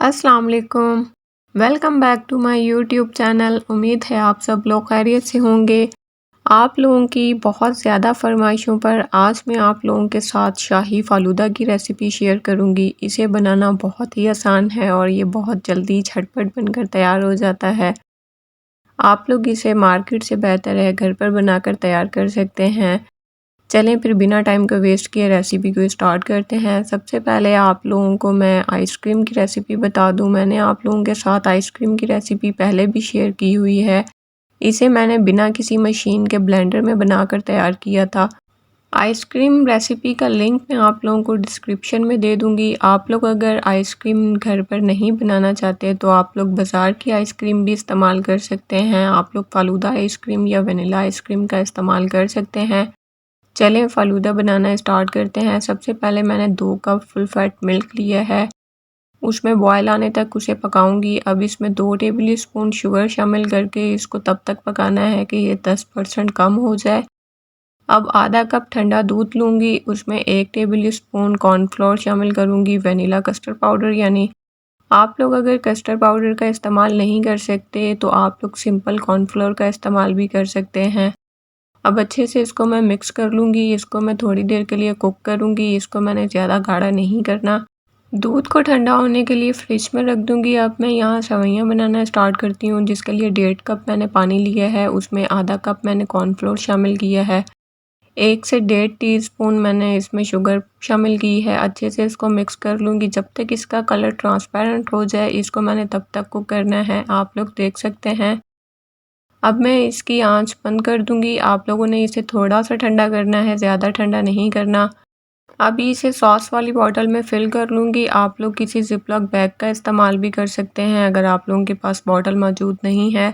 अस्सलाम वालेकुम। Welcome back to my YouTube channel. उम्मीद है आप सब लोग खैरियत से होंगे। आप लोगों की बहुत ज़्यादा फरमाइशों पर आज मैं आप लोगों के साथ शाही फ़ालूदा की रेसिपी शेयर करूंगी। इसे बनाना बहुत ही आसान है और ये बहुत जल्दी झटपट बनकर तैयार हो जाता है। आप लोग इसे मार्केट से बेहतर है घर पर बनाकर तैयार कर सकते हैं। चलें फिर बिना टाइम को वेस्ट किए रेसिपी को स्टार्ट करते हैं। सबसे पहले आप लोगों को मैं आइसक्रीम की रेसिपी बता दूं। मैंने आप लोगों के साथ आइसक्रीम की रेसिपी पहले भी शेयर की हुई है। इसे मैंने बिना किसी मशीन के ब्लेंडर में बनाकर तैयार किया था। आइसक्रीम रेसिपी का लिंक मैं आप लोगों को डिस्क्रिप्शन में दे दूंगी। आप लोग अगर आइसक्रीम घर पर नहीं बनाना चाहते तो आप लोग बाज़ार की आइसक्रीम भी इस्तेमाल कर सकते हैं। आप लोग फालूदा आइसक्रीम या वनीला आइसक्रीम का इस्तेमाल कर सकते हैं। चलें फ़ालूदा बनाना स्टार्ट करते हैं। सबसे पहले मैंने 2 कप फुल फैट मिल्क लिया है। उसमें बॉयल आने तक उसे पकाऊंगी। अब इसमें 2 टेबल स्पून शुगर शामिल करके इसको तब तक पकाना है कि ये 10% कम हो जाए। अब आधा कप ठंडा दूध लूँगी। उसमें 1 टेबल स्पून कॉर्नफ्लोर शामिल करूँगी। वनीला कस्टर्ड पाउडर यानी आप लोग अगर कस्टर्ड पाउडर का इस्तेमाल नहीं कर सकते तो आप लोग सिंपल कॉर्नफ्लोर का इस्तेमाल भी कर सकते हैं। अब अच्छे से इसको मैं मिक्स कर लूँगी। इसको मैं थोड़ी देर के लिए कुक करूँगी। इसको मैंने ज़्यादा गाढ़ा नहीं करना। दूध को ठंडा होने के लिए फ्रिज में रख दूँगी। अब मैं यहाँ सेवइयाँ बनाना स्टार्ट करती हूँ, जिसके लिए 1.5 कप मैंने पानी लिया है। उसमें आधा कप मैंने कॉर्नफ्लोर शामिल किया है। 1 से 1.5 टीस्पून मैंने इसमें शुगर शामिल की है। अच्छे से इसको मिक्स कर लूँगी जब तक इसका कलर ट्रांसपेरेंट हो जाए। इसको मैंने तब तक कुक करना है। आप लोग देख सकते हैं। अब मैं इसकी आंच बंद कर दूंगी। आप लोगों ने इसे थोड़ा सा ठंडा करना है, ज़्यादा ठंडा नहीं करना। अभी इसे सॉस वाली बॉटल में फ़िल कर लूँगी। आप लोग किसी ज़िपलॉक बैग का इस्तेमाल भी कर सकते हैं अगर आप लोगों के पास बॉटल मौजूद नहीं है।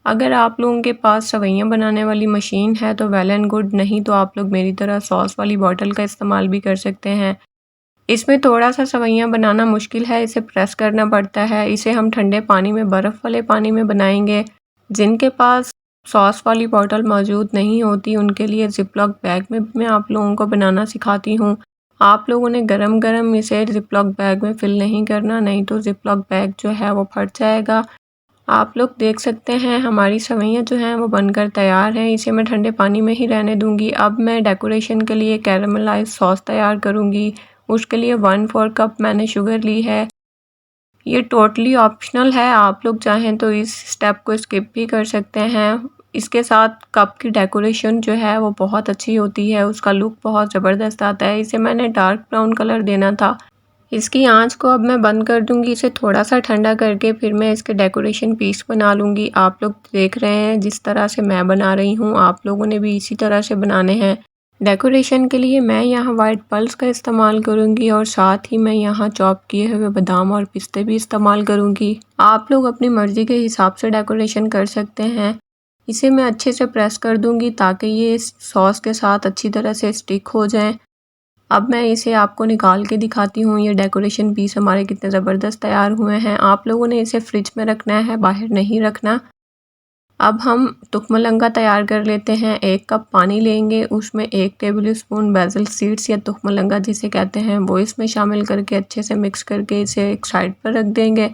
अगर आप लोगों के पास सेवइयाँ बनाने वाली मशीन है तो वेल एंड गुड, नहीं तो आप लोग मेरी तरह सॉस वाली बॉटल का इस्तेमाल भी कर सकते हैं। इसमें थोड़ा सा सेवइयाँ बनाना मुश्किल है, इसे प्रेस करना पड़ता है। इसे हम ठंडे पानी में, बर्फ़ वाले पानी में बनाएंगे। जिनके पास सॉस वाली बॉटल मौजूद नहीं होती उनके लिए ज़िपलॉक बैग में मैं आप लोगों को बनाना सिखाती हूँ। आप लोगों ने गरम-गरम इसे ज़िपलॉक बैग में फ़िल नहीं करना, नहीं तो ज़िपलॉक बैग जो है वो फट जाएगा। आप लोग देख सकते हैं हमारी सेवइयाँ जो हैं वो बनकर तैयार हैं। इसे मैं ठंडे पानी में ही रहने दूँगी। अब मैं डेकोरेशन के लिए कैरेमलाइज़ सॉस तैयार करूँगी। उसके लिए 1/4 कप मैंने शुगर ली है। ये टोटली ऑप्शनल है, आप लोग चाहें तो इस स्टेप को स्किप भी कर सकते हैं। इसके साथ कप की डेकोरेशन जो है वो बहुत अच्छी होती है, उसका लुक बहुत ज़बरदस्त आता है। इसे मैंने डार्क ब्राउन कलर देना था। इसकी आंच को अब मैं बंद कर दूंगी। इसे थोड़ा सा ठंडा करके फिर मैं इसके डेकोरेशन पीस बना लूँगी। आप लोग देख रहे हैं जिस तरह से मैं बना रही हूँ, आप लोगों ने भी इसी तरह से बनाने हैं। डेकोरेशन के लिए मैं यहाँ वाइट पल्स का इस्तेमाल करूँगी और साथ ही मैं यहाँ चॉप किए हुए बादाम और पिस्ते भी इस्तेमाल करूँगी। आप लोग अपनी मर्ज़ी के हिसाब से डेकोरेशन कर सकते हैं। इसे मैं अच्छे से प्रेस कर दूँगी ताकि ये सॉस के साथ अच्छी तरह से स्टिक हो जाए। अब मैं इसे आपको निकाल के दिखाती हूँ। ये डेकोरेशन पीस हमारे कितने ज़बरदस्त तैयार हुए हैं। आप लोगों ने इसे फ्रिज में रखना है, बाहर नहीं रखना। अब हम तुखमलंगा तैयार कर लेते हैं। 1 कप पानी लेंगे, उसमें 1 टेबल स्पून बेसिल सीड्स या तुखमलंगा जिसे कहते हैं वो इसमें शामिल करके अच्छे से मिक्स करके इसे एक साइड पर रख देंगे।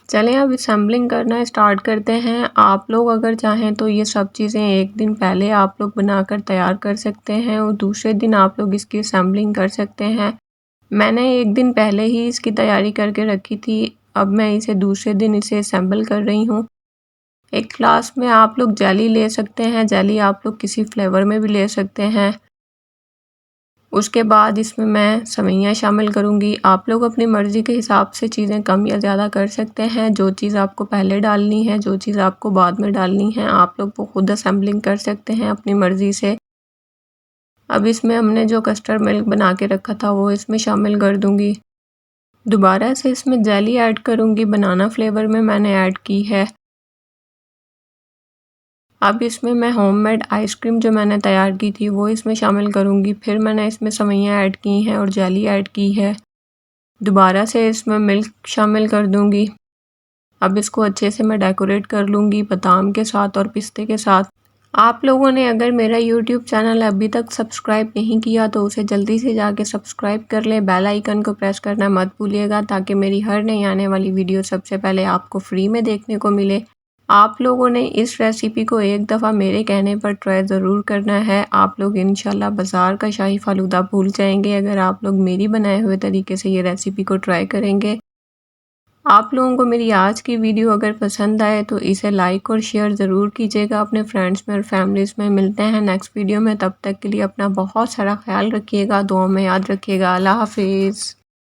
चलें अब असेंबलिंग करना स्टार्ट करते हैं। आप लोग अगर चाहें तो ये सब चीज़ें एक दिन पहले आप लोग बनाकर तैयार कर सकते हैं और दूसरे दिन आप लोग इसकी असेंबलिंग कर सकते हैं। मैंने एक दिन पहले ही इसकी तैयारी करके रखी थी। अब मैं इसे दूसरे दिन इसे असेंबल कर रही हूँ। एक ग्लास में आप लोग जेली ले सकते हैं। जेली आप लोग किसी फ्लेवर में भी ले सकते हैं। उसके बाद इसमें मैं सेवइयाँ शामिल करूँगी। आप लोग अपनी मर्ज़ी के हिसाब से चीज़ें कम या ज़्यादा कर सकते हैं। जो चीज़ आपको पहले डालनी है, जो चीज़ आपको बाद में डालनी है, आप लोग वो खुद असेंबलिंग कर सकते हैं अपनी मर्ज़ी से। अब इसमें हमने जो कस्टर्ड मिल्क बना के रखा था वो इसमें शामिल कर दूँगी। दोबारा से इसमें जेली ऐड करूँगी, बनाना फ्लेवर में मैंने ऐड की है। अब इसमें मैं होममेड आइसक्रीम जो मैंने तैयार की थी वो इसमें शामिल करूँगी। फिर मैंने इसमें सेवइयाँ ऐड की हैं और जेली ऐड की है। दोबारा से इसमें मिल्क शामिल कर दूँगी। अब इसको अच्छे से मैं डेकोरेट कर लूँगी बादाम के साथ और पिस्ते के साथ। आप लोगों ने अगर मेरा यूट्यूब चैनल अभी तक सब्सक्राइब नहीं किया तो उसे जल्दी से जाके सब्सक्राइब कर लें, बेल आइकन को प्रेस करना मत भूलिएगा ताकि मेरी हर नई आने वाली वीडियो सबसे पहले आपको फ्री में देखने को मिले। आप लोगों ने इस रेसिपी को एक दफ़ा मेरे कहने पर ट्राई ज़रूर करना है। आप लोग इंशाल्लाह बाज़ार का शाही फालूदा भूल जाएंगे अगर आप लोग मेरी बनाए हुए तरीके से ये रेसिपी को ट्राई करेंगे। आप लोगों को मेरी आज की वीडियो अगर पसंद आए तो इसे लाइक और शेयर ज़रूर कीजिएगा अपने फ्रेंड्स में और फैमिलीज़ में। मिलते हैं नेक्स्ट वीडियो में, तब तक के लिए अपना बहुत सारा ख्याल रखिएगा, दुआ में याद रखिएगा। अल्लाह हाफिज़।